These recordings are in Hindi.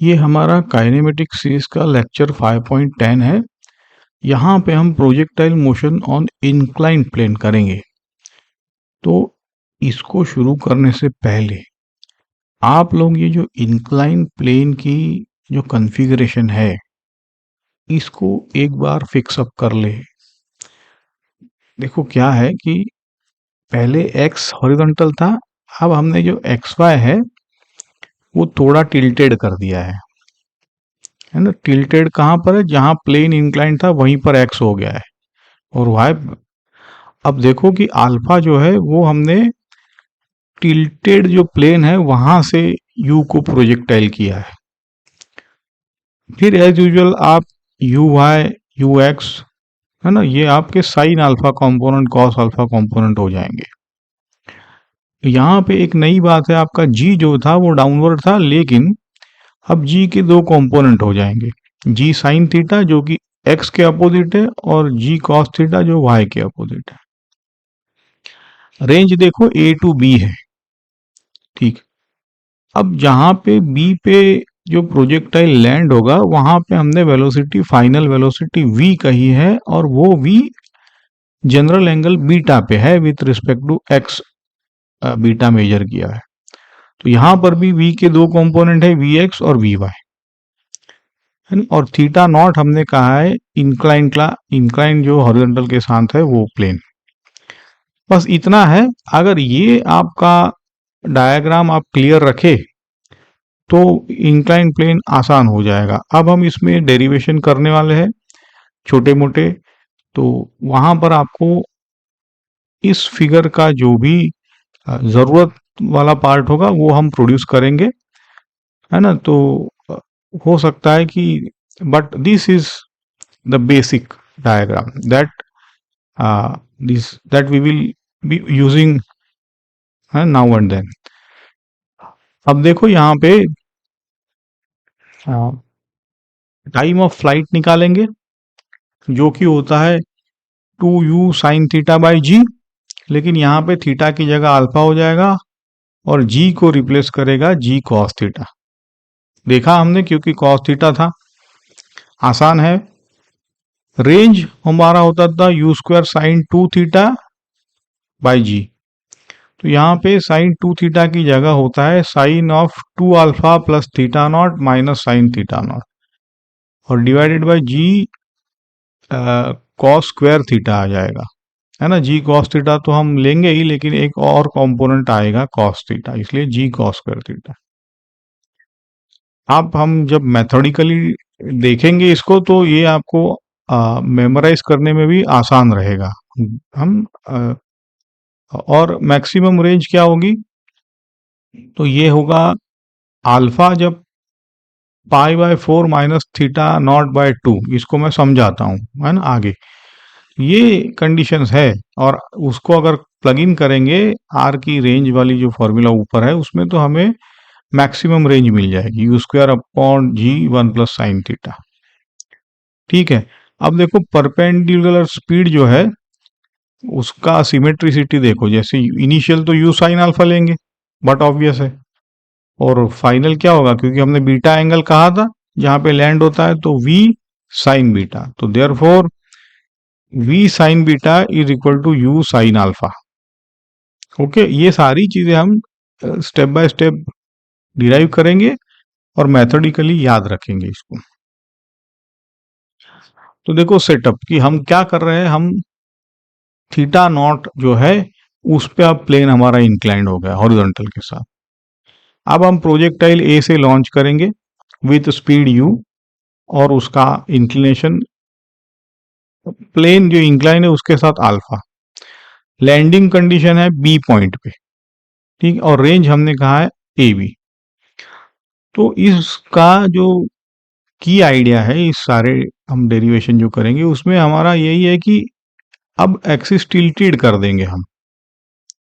ये हमारा काइनेमेटिक सीरीज का लेक्चर 5.10 है। यहाँ पे हम projectile motion on incline plane करेंगे। तो इसको शुरू करने से पहले आप लोग ये जो इंक्लाइन प्लेन की जो कॉन्फ़िगरेशन है इसको एक बार फिक्स अप कर ले। देखो क्या है कि पहले x हॉरिजॉन्टल था, अब हमने जो xy है वो थोड़ा टिल्टेड कर दिया है ना। टिल्टेड कहाँ पर है? जहाँ प्लेन इंक्लाइन था वहीं पर x हो गया है और y। अब देखो कि अल्फा जो है वो हमने टिल्टेड जो प्लेन है वहां से u को प्रोजेक्टाइल किया है। फिर एज यूजुअल आप यू वाई यू एक्स है ना, ये आपके sine alpha component cos alpha component हो जाएंगे। यहाँ पे एक नई बात है, आपका g जो था वो डाउनवर्ड था, लेकिन अब g के दो कंपोनेंट हो जाएंगे, g साइन थीटा जो कि x के अपोजिट है और g कॉस थीटा जो y के अपोजिट है। रेंज देखो a टू b है, ठीक। अब जहां पे b पे जो प्रोजेक्टाइल लैंड होगा वहां पे हमने वेलोसिटी, फाइनल वेलोसिटी v कही है और वो v जनरल एंगल बीटा पे है with respect to x, beta measure किया है। तो यहां पर भी v के दो कंपोनेंट है, vx और vy है ना? और थीटा नॉट हमने कहा है इंक्लाइन जो हॉरिजॉन्टल के साथ है वो प्लेन। बस इतना है। अगर ये आपका डायग्राम आप क्लियर रखे तो इंक्लाइन प्लेन आसान हो जाएगा। अब हम इसमें डेरिवेशन करने वाले हैं छोटे मोटे, तो वहां पर आपको इस फिगर का जो भी ज़रूरत वाला पार्ट होगा वो हम प्रोड्यूस करेंगे, है ना। तो हो सकता है कि but this is the basic diagram that we will be using now and then. अब देखो यहाँ पे टाइम ऑफ फ्लाइट निकालेंगे जो कि होता है 2u साइन थीटा बाई जी, लेकिन यहाँ पे थीटा की जगह अल्फा हो जाएगा और g को रिप्लेस करेगा g कॉस थीटा। देखा हमने, क्योंकि कॉस थीटा था। आसान है। रेंज हमारा होता था u square sine 2 theta by g, तो यहाँ पे साइन 2 थीटा की जगह होता है sine of 2 alpha plus theta naught minus sine theta naught और divided by g cos square theta आ जाएगा, है ना। जी कॉस थीटा तो हम लेंगे ही, लेकिन एक और कंपोनेंट आएगा कॉस थीटा, इसलिए जी कॉस स्क्वायर थीटा। आप हम जब मैथोडिकली देखेंगे इसको तो ये आपको मेमोराइज करने में भी आसान रहेगा। हम और मैक्सिमम रेंज क्या होगी? तो ये होगा अल्फा जब pi by 4 minus theta naught by 2, इसको मैं समझाता हूँ, है ना आगे। ये कंडीशंस है और उसको अगर प्लग इन करेंगे आर की रेंज वाली जो फॉर्मूला ऊपर है उसमें, तो हमें मैक्सिमम रेंज मिल जाएगी u square upon g 1 plus sine theta. ठीक है। अब देखो परपेंडिकुलर स्पीड जो है उसका सिमेट्रिसिटी देखो, जैसे इनिशियल तो यू साइन अल्फा लेंगे, बट ऑब्वियस है। और फाइनल क्या होगा, क्योंकि हमने बीटा एंगल कहा था जहां पे लैंड होता है, तो v साइन बीटा, तो therefore v sine beta is equal to u sine alpha. Okay, ये सारी चीजें हम स्टेप बाय स्टेप डिराइव करेंगे और मैथोडिकली याद रखेंगे इसको। तो देखो सेटअप कि हम क्या कर रहे हैं, हम थीटा नॉट जो है उस पे अब प्लेन हमारा इंक्लाइंड हो गया हॉरिजॉन्टल के साथ। अब हम प्रोजेक्टाइल ए से लॉन्च करेंगे विथ स्पीड u और उसका इंक्लिनेशन प्लेन जो इंक्लाइन है उसके साथ अल्फा। लैंडिंग कंडीशन है बी पॉइंट पे, ठीक, और रेंज हमने कहा है ए बी। तो इसका जो की आइडिया है, इस सारे हम डेरिवेशन जो करेंगे उसमें हमारा यही है कि अब एक्सिस टिल्टेड कर देंगे हम,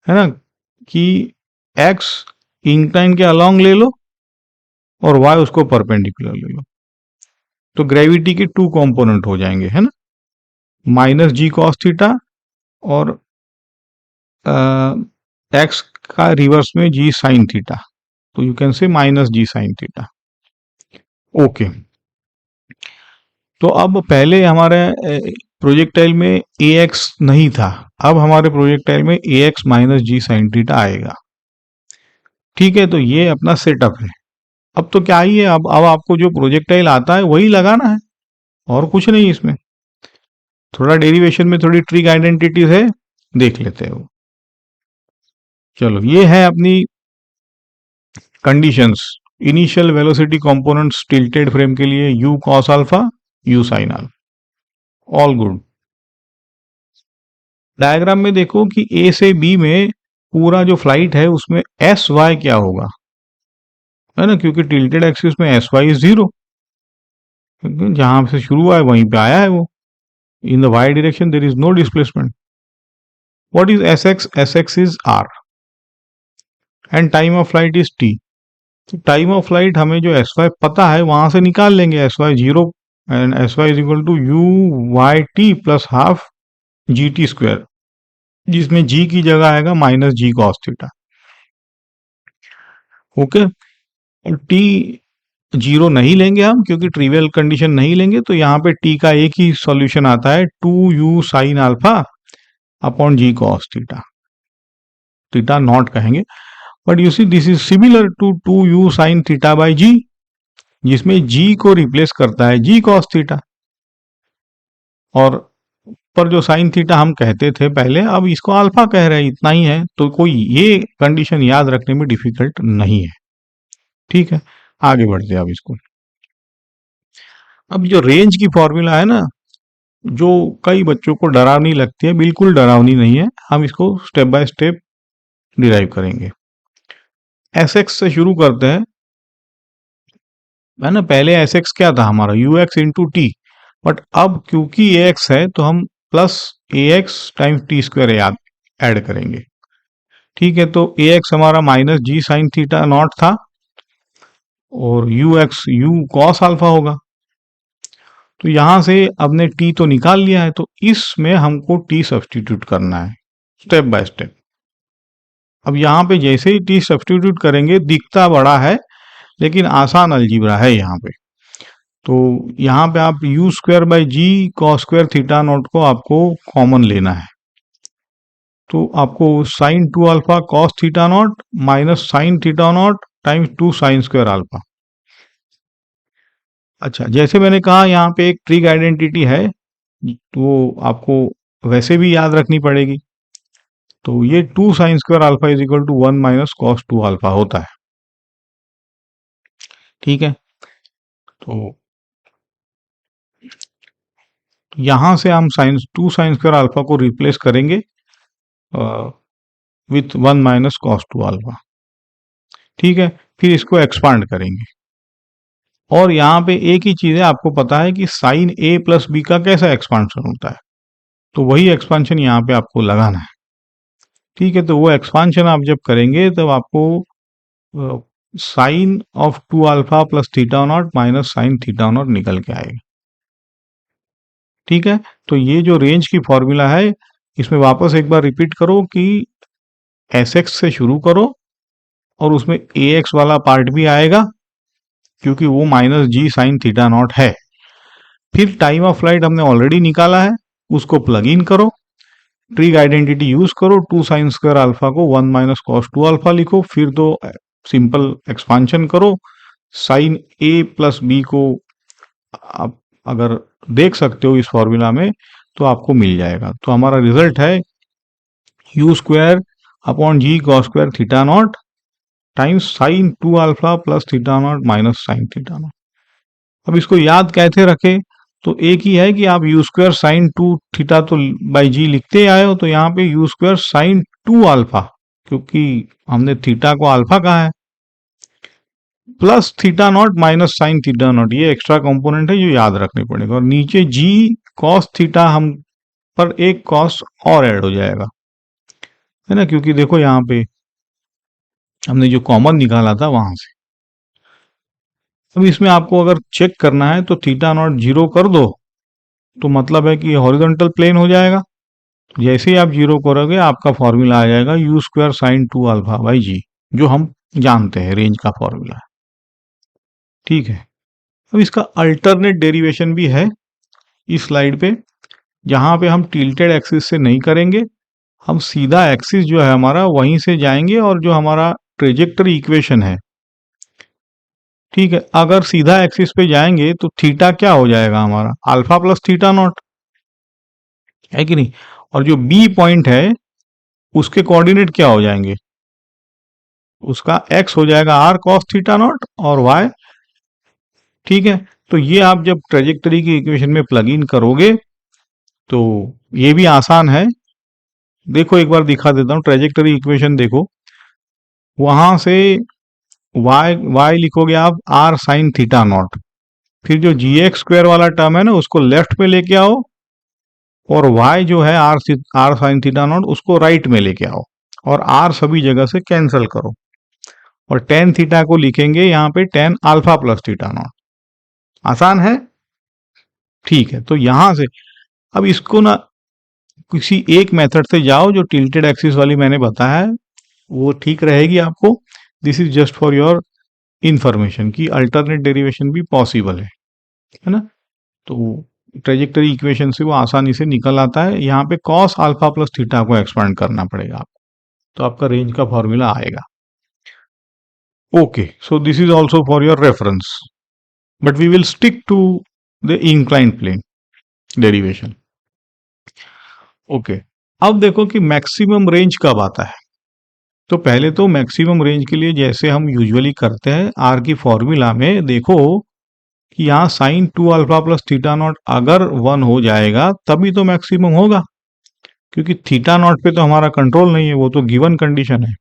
है ना, कि एक्स इंक्लाइन के अलोंग ले लो और वाई उसको परपेंडिकुलर ले लो, तो ग्रेविटी के टू कंपोनेंट हो जाएंगे, है ना, माइनस जी कॉस थीटा और एक्स का रिवर्स में जी साइन थीटा, तो you can say minus g sine theta. Okay, तो अब पहले हमारे प्रोजेक्टाइल में ए एक्स नहीं था, अब हमारे प्रोजेक्टाइल में ए x minus g sine theta आएगा। ठीक है, तो ये अपना सेटअप है। अब तो क्या ही है, अब आपको जो प्रोजेक्टाइल आता है वही लगाना है, और कुछ नहीं इसमें। थोड़ा डेरिवेशन में थोड़ी ट्रिक आइडेंटिटीज है, देख लेते हैं वो। चलो, ये है अपनी conditions. Initial velocity components tilted frame के लिए u cos alpha, u sin alpha, all good. Diagram में देखो कि ए से बी में पूरा जो फ्लाइट है उसमें एस वाई क्या होगा, है ना, क्योंकि टिल्टेड एक्सिस में एस वाई इज जीरो, जहां से शुरू हुआ है वहीं पे आया है वो। In the y direction there is no displacement. What is s x? S x is r and time of flight is t. Time of flight हमें जो एस वाई पता है वहां से निकाल लेंगे, S y zero, and S Y is equal to you Y T plus half G T square, जिसमें जी की जगह आएगा minus g cos theta. Okay, और टी जीरो नहीं लेंगे हम, क्योंकि ट्रिवियल कंडीशन नहीं लेंगे, तो यहाँ पे टी का एक ही सॉल्यूशन आता है, 2u sine alpha upon g cos theta, theta naught कहेंगे। But you see this is similar to 2u sine theta by जी, जिसमें जी को रिप्लेस करता है जी कॉस थीटा, और पर जो साइन थीटा हम कहते थे पहले, अब इसको अल्फा कह रहे हैं, इतना ही है, तो कोई ये कंडीशन याद रखने में डिफिकल्ट नहीं है। ठीक है, आगे बढ़ते हैं अब इसको। अब जो रेंज की फॉर्मूला है ना, जो कई बच्चों को डरावनी लगती है, बिल्कुल डरावनी नहीं है, हम इसको स्टेप बाय स्टेप डिराइव करेंगे। एस एक्स से शुरू करते हैं, है ना। पहले एस एक्स क्या था हमारा, u x into t, but अब क्योंकि ए एक्स है तो हम plus a x times t square याद ऐड करेंगे। ठीक है, तो ए एक्स हमारा minus g sine theta naught था, और u x u cos alpha होगा। तो यहां से अपने टी तो निकाल लिया है, तो इसमें हमको टी सब्सटीट्यूट करना है स्टेप बाय स्टेप। अब यहाँ पे जैसे ही टी सब्सटीट्यूट करेंगे, दिखता बड़ा है लेकिन आसान अलजीब्रा है यहाँ पे। तो यहाँ पे आप u square by g cos square theta naught को आपको कॉमन लेना है, तो आपको sine 2 alpha cos theta naught minus sine theta naught times 2 sine square alpha. अच्छा, जैसे मैंने कहा यहाँ पे एक ट्रिक आइडेंटिटी है, तो आपको वैसे भी याद रखनी पड़ेगी। तो ये 2 sine square alpha is equal to 1 minus cos 2 alpha होता है। ठीक है, तो यहां से हम साइन 2 साइन स्क्वायर अल्फा को रिप्लेस करेंगे विथ 1 माइनस कॉस 2 अल्फा। ठीक है, फिर इसको एक्सपांड करेंगे, और यहाँ पे एक ही चीज है, आपको पता है कि साइन ए प्लस बी का कैसा एक्सपांशन होता है, तो वही एक्सपांशन यहाँ पे आपको लगाना है। ठीक है, तो वो एक्सपांशन आप जब करेंगे तब आपको sine of 2 alpha plus theta naught minus sine theta naught निकल के आएगा। ठीक है, तो ये जो रेंज की फॉर्मूला है, इसमें वापस एक बार रिपीट करो कि एस एक्स से शुरू करो, और उसमें ए एक्स वाला पार्ट भी आएगा, क्योंकि वो minus g sine theta naught है। फिर टाइम ऑफ फ्लाइट हमने ऑलरेडी निकाला है, उसको प्लग इन करो, ट्रिक आइडेंटिटी यूज करो, 2 साइन स्क्वायर अल्फा को 1 माइनस कॉस 2 अल्फा लिखो, फिर दो सिंपल एक्सपांशन करो, साइन ए प्लस बी को आप अगर देख सकते हो इस फॉर्मूला में तो आपको मिल जाएगा। तो हमारा रिजल्ट है u square upon g cos square theta naught times sine 2 alpha plus theta naught minus sine theta naught. अब इसको याद कैसे रखें, तो एक ही है कि आप यू स्क्वायर साइन 2 थीटा तो बाई जी लिखते आए हो, तो यहाँ पे यू स्क्वायर साइन 2 अल्फा, क्योंकि हमने थीटा को अल्फा कहा है, plus theta naught minus sine theta naught, ये एक्स्ट्रा कंपोनेंट है जो याद रखने पड़ेगा, और नीचे जी कॉस थीटा हम पर एक कॉस और ऐड हो जाएगा, है ना, क्योंकि देखो यहाँ पे हमने जो कॉमन निकाला था वहां से। अब इसमें आपको अगर चेक करना है तो थीटा नॉट जीरो कर दो, तो मतलब है कि हॉरिजॉन्टल प्लेन हो जाएगा। जैसे ही आप जीरो करोगे आपका फॉर्मूला आ जाएगा u square sine 2 alpha by g, जो हम जानते हैं रेंज का फॉर्मूला। ठीक है, अब इसका अल्टरनेट डेरिवेशन भी है इस स्लाइड पे, जहां पे हम टिल्टेड एक्सिस से नहीं करेंगे, हम सीधा एक्सिस जो है हमारा वहीं से जाएंगे, और जो हमारा ट्रेजेक्टरी इक्वेशन है, ठीक है, अगर सीधा एक्सिस पे जाएंगे तो थीटा क्या हो जाएगा हमारा, अल्फा प्लस थीटा नॉट, है कि नहीं। और जो बी पॉइंट है उसके कोऑर्डिनेट क्या हो जाएंगे, उसका एक्स हो जाएगा आर कॉस थीटा नॉट और वाई, ठीक है। तो ये आप जब ट्रेजेक्टरी की इक्वेशन में प्लग इन करोगे तो ये भी आसान है। देखो एक बार दिखा देता हूँ, ट्रेजेक्टरी इक्वेशन देखो, वहां से वाई वाई लिखोगे आप आर साइन थीटा नॉट, फिर जो जी एक्स स्क्वायर वाला टर्म है ना उसको लेफ्ट में लेके आओ, और y जो है आर साइन थीटा नॉट उसको राइट में लेके आओ, और r सभी जगह से कैंसिल करो, और टेन थीटा को लिखेंगे यहाँ पे tan alpha plus theta not. आसान है, ठीक है। तो यहां से अब इसको ना किसी एक मेथड से जाओ, जो टिल्टेड एक्सिस वाली मैंने बताया है वो ठीक रहेगी आपको। This is just for your information कि अल्टरनेट डेरिवेशन भी पॉसिबल है ना। तो ट्रेजेक्टरी इक्वेशन से वो आसानी से निकल आता है, यहाँ पे कॉस अल्फा प्लस थीटा को एक्सपांड करना पड़ेगा आपको, तो आपका रेंज का फॉर्मूला आएगा। Okay, so this is also for your reference, but we will stick to the inclined plane derivation. Okay, अब देखो कि मैक्सिमम रेंज कब आता है। तो पहले तो मैक्सिमम रेंज के लिए जैसे हम यूजुअली करते हैं, आर की फॉर्मूला में देखो कि यहाँ sign two alpha plus theta not अगर 1 हो जाएगा तभी तो मैक्सिमम होगा, क्योंकि थीटा नॉट पे तो हमारा कंट्रोल नहीं है, वो तो गिवन कंडीशन है।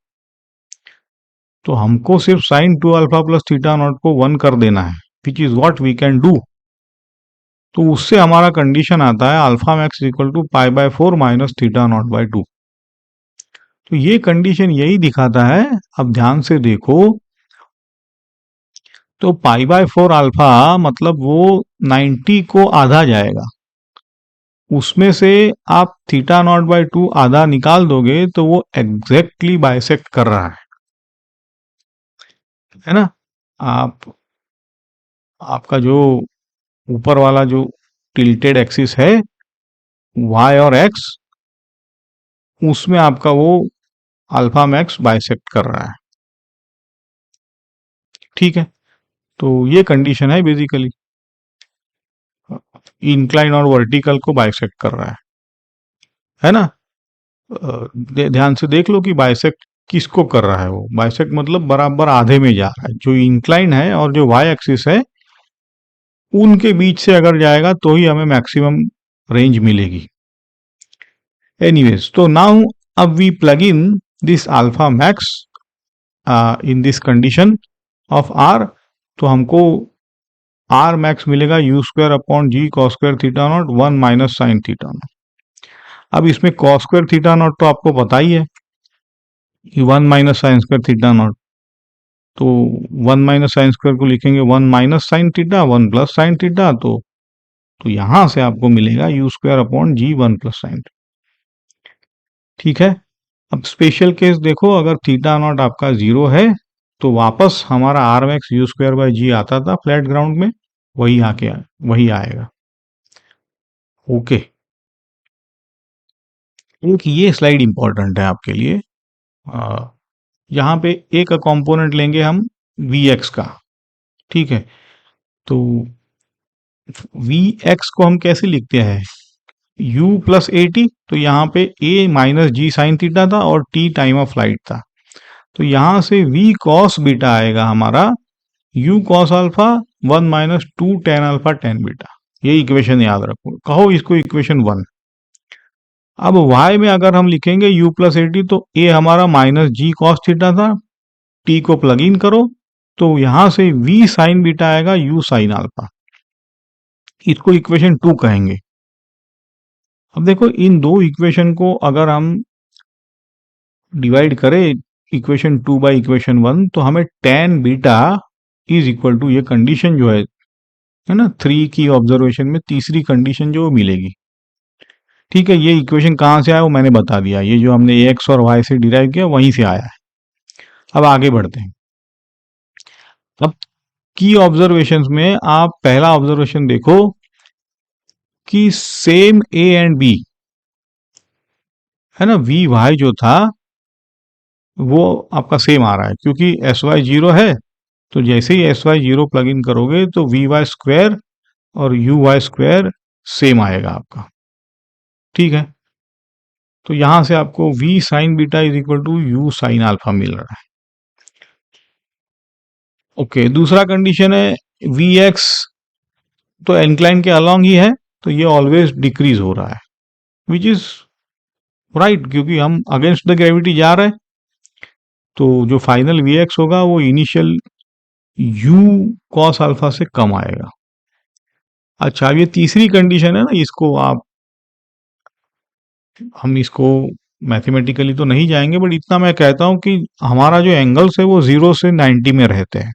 तो हमको सिर्फ sine two alpha plus theta naught को 1 कर देना है, which is what we can do. तो उससे हमारा कंडीशन आता है alpha max equal to pi by 4 minus theta naught by 2। तो ये कंडीशन यही दिखाता है, अब ध्यान से देखो, तो पाई बाय 4 अल्फा मतलब वो 90 को आधा जाएगा, उसमें से आप थीटा नॉट बाय 2 आधा निकाल दोगे तो वो एग्जैक्टली बाइसेक्ट कर रहा है ना। आप आपका जो ऊपर वाला जो टिल्टेड एक्सिस है y और x, उसमें आपका वो अल्फा मैक्स बाइसेक्ट कर रहा है, ठीक है। तो ये कंडीशन है बेसिकली, इंक्लाइन और वर्टिकल को बाइसेक्ट कर रहा है ना। ध्यान से देख लो कि बाइसेक्ट किसको कर रहा है, वो बाइसेक्ट मतलब बराबर आधे में जा रहा है, जो इंक्लाइन है और जो y एक्सिस है उनके बीच से अगर जाएगा तो ही हमें मैक्सिमम रेंज मिलेगी। एनीवेज, तो नाउ अब we plug in this alpha max in this condition of r, तो हमको r मैक्स मिलेगा u square upon g cos square theta naught 1 minus sine theta naught. अब इसमें कॉस स्क्वायर थीटा नॉट तो आपको पता ही है कि 1 minus sine square theta naught, तो 1 माइनस साइन स्क्वायर को लिखेंगे 1 minus sine theta 1 plus sine theta, तो यहां से आपको मिलेगा u square upon g 1 plus sine, ठीक है। अब स्पेशल केस देखो, अगर थीटा नॉट आपका 0 है तो वापस हमारा R max u square by g आता था फ्लैट ग्राउंड में, वही आएगा। ओके, एक ये स्लाइड इंपॉर्टेंट है आपके लिए। यहाँ पे एक कंपोनेंट लेंगे हम वी एक्स का, ठीक है। तो वी एक्स को हम कैसे लिखते हैं, u प्लस ए टी, तो यहाँ पे a minus g sine theta था और t टाइम ऑफ फ्लाइट था, तो यहाँ से v कॉस बीटा आएगा हमारा u cos alpha 1 minus 2 tan alpha tan beta. ये इक्वेशन याद रखो, कहो इसको इक्वेशन 1। अब y में अगर हम लिखेंगे u प्लस ए टी, तो a हमारा माइनस जी कॉस थीटा था, t को प्लग इन करो तो यहां से v साइन बीटा आएगा u साइन अल्फा, इसको इक्वेशन 2 कहेंगे। अब देखो इन दो इक्वेशन को अगर हम डिवाइड करें इक्वेशन 2 बाई इक्वेशन 1, तो हमें tan beta is equal to, ये कंडीशन जो है ना 3 की ऑब्जर्वेशन में तीसरी कंडीशन जो मिलेगी, ठीक है। ये इक्वेशन कहाँ से आया वो मैंने बता दिया, ये जो हमने एक्स और वाई से डिराइव किया वहीं से आया है। अब आगे बढ़ते हैं। अब की ऑब्जर्वेशंस में आप पहला ऑब्जर्वेशन देखो कि सेम ए एंड बी है ना, वी वाई जो था वो आपका सेम आ रहा है, क्योंकि एस वाई जीरो है। तो जैसे ही s y zero plug in करोगे तो वी वाई स्क्वायर और यू वाई स्क्वायर सेम आएगा आपका। ठीक है, तो यहां से आपको v sine beta is equal to u sine alpha मिल रहा है। ओके, दूसरा कंडीशन है वी एक्स तो इंक्लाइन के अलॉन्ग ही है, तो ये ऑलवेज डिक्रीज हो रहा है, विच इज राइट, क्योंकि हम अगेंस्ट द ग्रेविटी जा रहे हैं। तो जो फाइनल वी एक्स होगा वो इनिशियल यू कॉस अल्फा से कम आएगा। अच्छा, अब ये तीसरी कंडीशन है ना, इसको आप, हम इसको मैथमेटिकली तो नहीं जाएंगे, बट इतना मैं कहता हूं कि हमारा जो एंगल्स है वो 0 से 90 में रहते हैं,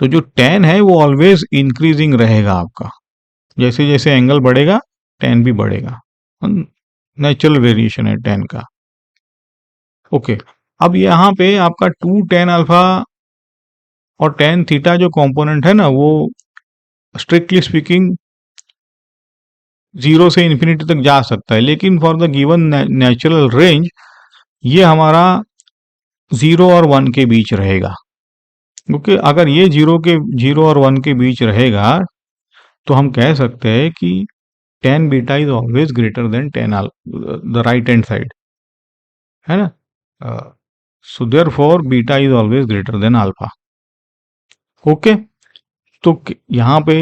तो जो टेन है वो ऑलवेज इंक्रीजिंग रहेगा आपका। जैसे जैसे एंगल बढ़ेगा टेन भी बढ़ेगा, नेचुरल वेरिएशन है टेन का। ओके, अब यहाँ पे आपका टू टेन अल्फा और टेन थीटा जो कंपोनेंट है ना, वो स्ट्रिक्टली स्पीकिंग 0 से इन्फिनिटी तक जा सकता है, लेकिन for the given natural range ये हमारा 0 और 1 के बीच रहेगा। क्योंकि अगर ये 0 और 1 के बीच रहेगा तो हम कह सकते हैं कि ten beta is always greater than ten the right hand side, है ना। So therefore beta is always greater than alpha. Okay, तो यहाँ पे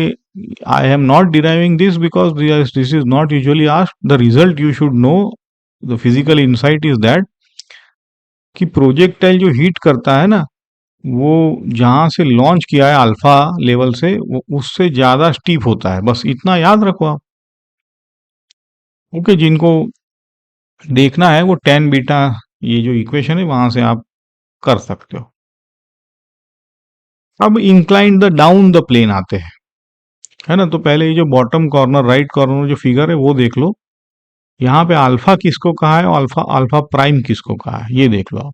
I am not deriving this because this is not usually asked. The result you should know, the physical insight is that कि प्रोजेक्टाइल जो हीट करता है ना, वो जहां से लॉन्च किया है अल्फा लेवल से, वो उससे ज्यादा स्टीप होता है, बस इतना याद रखो आप। ओके, जिनको देखना है वो टेन बीटा, ये जो इक्वेशन है वहां से आप कर सकते हो। अब inclined the down the plane आते हैं, है ना। तो पहले ये जो बॉटम कॉर्नर राइट कॉर्नर जो फिगर है वो देख लो, यहाँ पे अल्फा किसको कहा है और अल्फा अल्फा प्राइम किसको कहा है, ये देख लो आप।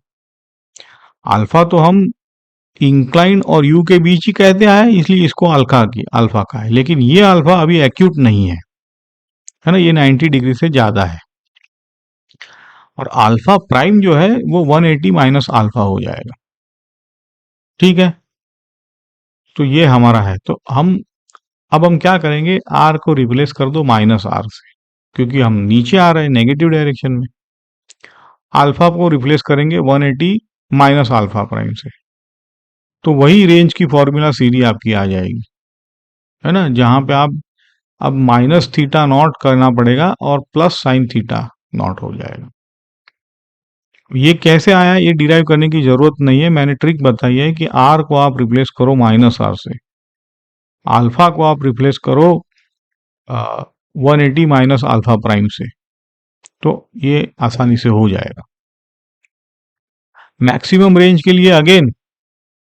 अल्फा तो हम इंक्लाइन और यू के बीच ही कहते हैं, इसलिए इसको अल्फा का है, लेकिन ये अल्फा अभी एक्यूट नहीं है ना, ये 90 डिग्री से ज्यादा है। और अल्फा प्राइम जो है वो 180 माइनस अल्फा हो जाएगा। ठीक है, तो ये हमारा है। तो अब हम क्या करेंगे, आर को रिप्लेस कर दो माइनस आर से, क्योंकि हम नीचे आ रहे हैं नेगेटिव डायरेक्शन में। अल्फा को रिप्लेस करेंगे 180 माइनस अल्फा प्राइम से, तो वही रेंज की फॉर्मूला सीधी आपकी आ जाएगी, है ना, जहां पे आप अब माइनस थीटा नॉट करना पड़ेगा और प्लस साइन थीटा नॉट हो जाएगा। ये कैसे आया, ये डिराइव करने की जरूरत नहीं है, मैंने ट्रिक बताई है कि आर को आप रिप्लेस करो माइनस आर से, अल्फा को आप रिप्लेस करो 180 माइनस अल्फा प्राइम से, तो ये आसानी से हो जाएगा। मैक्सिमम रेंज के लिए अगेन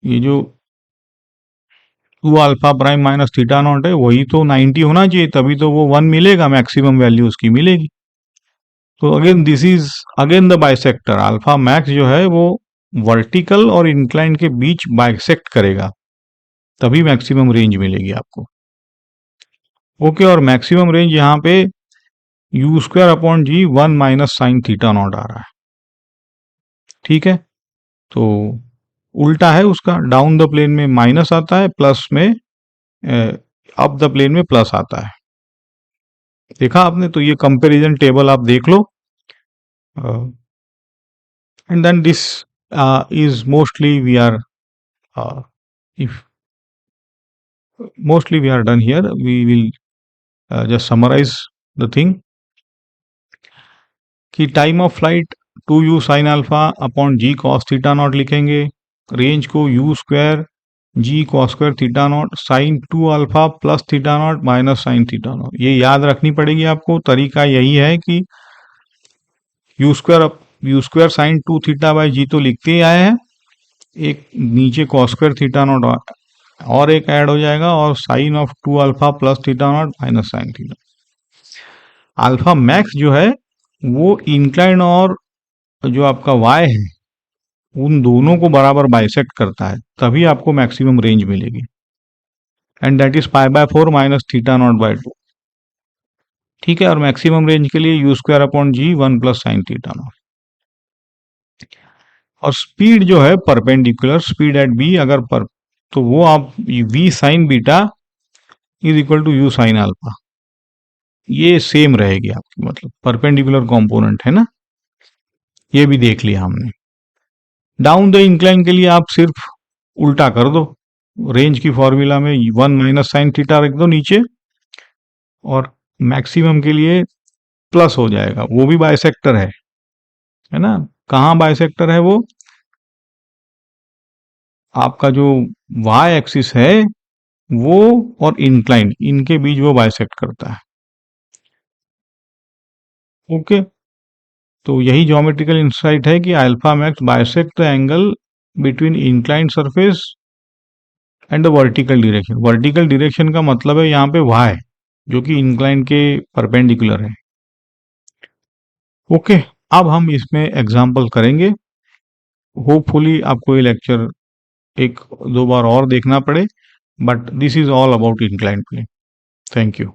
ये जो 2 alpha prime minus theta naught है वही तो 90 होना चाहिए, तभी तो वो 1 मिलेगा, मैक्सिमम वैल्यू उसकी मिलेगी। तो again this is again the bisector, alpha max जो है वो वर्टिकल और इंक्लाइन के बीच बाइसेक्ट करेगा, तभी मैक्सिमम रेंज मिलेगी आपको। ओके, और मैक्सिमम रेंज यहाँ पे u square upon g 1 minus sine theta naught आ रहा है। ठीक है, तो उल्टा है उसका, डाउन द प्लेन में माइनस आता है, प्लस में अप द प्लेन में प्लस आता है। देखा आपने, तो ये कंपैरिजन टेबल आप देख लो, and then this is mostly we are if mostly we are done here. We will just summarize the thing कि time of flight 2u sine alpha upon g cos theta naught लिखेंगे, रेंज को u square g cos square theta naught sine 2 alpha plus theta naught minus sine theta naught, ये याद रखनी पड़ेगी आपको। तरीका यही है कि u square sine 2 theta by g तो लिखते ही आए हैं, एक नीचे कॉस स्क्वायर थीटा नॉट और एक ऐड हो जाएगा, और sine of 2 alpha plus theta naught minus sine theta. Alpha max जो है वो इंक्लाइन और जो आपका वाई है उन दोनों को बराबर बाइसेक्ट करता है, तभी आपको मैक्सिमम रेंज मिलेगी। And that is pi by 4 minus theta naught by 2। ठीक है, और मैक्सिमम रेंज के लिए u square upon g 1 plus sine theta naught. और स्पीड जो है परपेंडिकुलर स्पीड एट बी, अगर पर, तो वो आप v sine beta is equal to u sine alpha, ये सेम रहेगी आपकी, मतलब परपेंडिकुलर कंपोनेंट है ना, ये भी देख लिया हमने। डाउन द इंक्लाइन के लिए आप सिर्फ उल्टा कर दो, रेंज की फॉर्मूला में 1 माइनस साइन थीटा रख दो नीचे, और मैक्सिमम के लिए प्लस हो जाएगा, वो भी बाइसेक्टर है ना। कहाँ बाइसेक्टर है वो, आपका जो वाई एक्सिस है वो और इंक्लाइन, इनके बीच वो बाइसेक्ट करता है। ओके, तो यही ज्योमेट्रिकल इंसाइट है कि alpha max bisect the angle between inclined surface and the vertical direction. Vertical direction का मतलब है यहाँ पे वाई, जो कि इंक्लाइन के परपेंडिकुलर है। ओके, अब हम इसमें एग्जाम्पल करेंगे। होपफुली आपको ये लेक्चर एक दो बार और देखना पड़े, but this is all about incline plane. Thank you.